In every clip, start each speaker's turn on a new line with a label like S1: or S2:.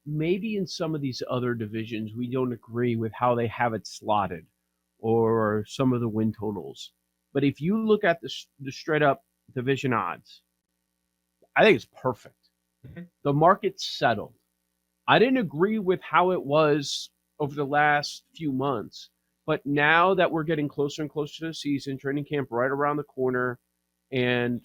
S1: maybe in some of these other divisions, we don't agree with how they have it slotted or some of the win totals. But if you look at the straight up division odds, I think it's perfect.
S2: Mhm.
S1: The market's settled. I didn't agree with how it was over the last few months, but now that we're getting closer and closer to the season, training camp right around the corner, and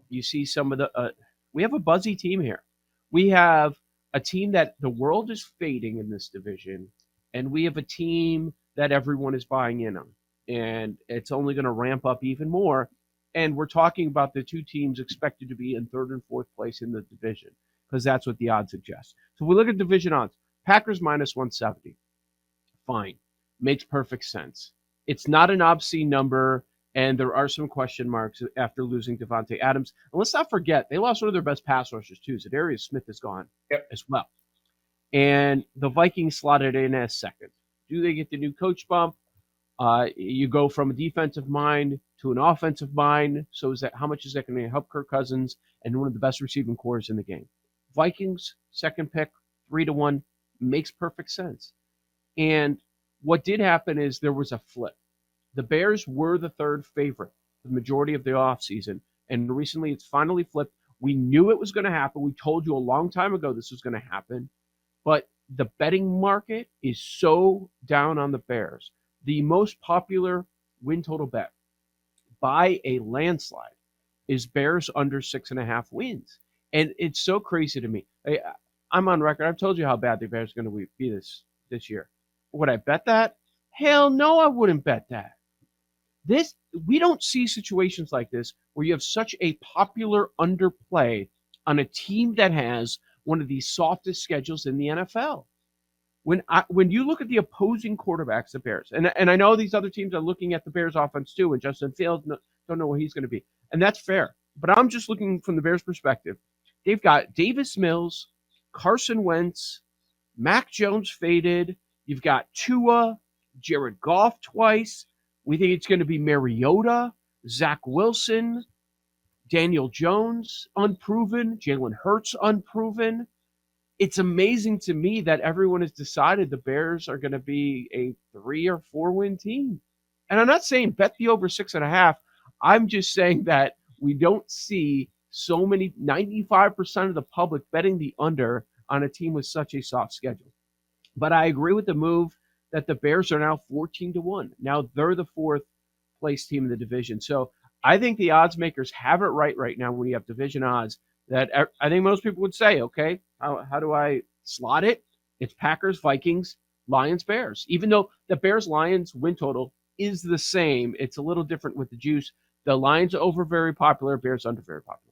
S1: you see some of the, we have a buzzy team here. We have a team that the world is fading in this division, and we have a team that everyone is buying in on, and it's only going to ramp up even more. And we're talking about the two teams expected to be in third and fourth place in the division because that's what the odds suggest. So if we look at division odds, Packers minus 170, fine, makes perfect sense. It's not an obscene number, and there are some question marks after losing Devontae Adams. And let's not forget, they lost one of their best pass rushers, too. Zadarius Smith is gone
S2: Yep.
S1: as well. And the Vikings slotted in as second. Do they get the new coach bump? You go from a defensive mind to an offensive mind. So is that how much is that going to help Kirk Cousins and one of the best receiving cores in the game? Vikings second pick 3-1 makes perfect sense. And what did happen is there was a flip. The Bears were the third favorite the majority of the offseason, and recently it's finally flipped. We knew it was going to happen. We told you a long time ago this was going to happen, but the betting market is so down on the Bears. The most popular win total bet by a landslide is Bears under 6.5 wins. And it's so crazy to me. I'm on record. I've told you how bad the Bears are going to be this year. Would I bet that? Hell no, I wouldn't bet that. This we don't see situations like this where you have such a popular underplay on a team that has one of the softest schedules in the NFL. When you look at the opposing quarterbacks, the Bears, and I know these other teams are looking at the Bears offense too, and Justin Fields don't know where he's going to be, and that's fair. But I'm just looking from the Bears' perspective. They've got Davis Mills, Carson Wentz, Mac Jones faded. You've got Tua, Jared Goff twice. We think it's going to be Mariota, Zach Wilson, Daniel Jones unproven, Jalen Hurts unproven. It's amazing to me that everyone has decided the Bears are going to be a 3 or 4 win team. And I'm not saying bet the over 6.5. I'm just saying that we don't see so many 95% of the public betting the under on a team with such a soft schedule. But I agree with the move that the Bears are now 14-1. Now they're the fourth place team in the division. So I think the odds makers have it right now when you have division odds that I think most people would say, okay, how do I slot it? It's Packers, Vikings, Lions, Bears. Even though the Bears Lions win total is the same, it's a little different with the juice. The Lions over very popular, Bears under very popular.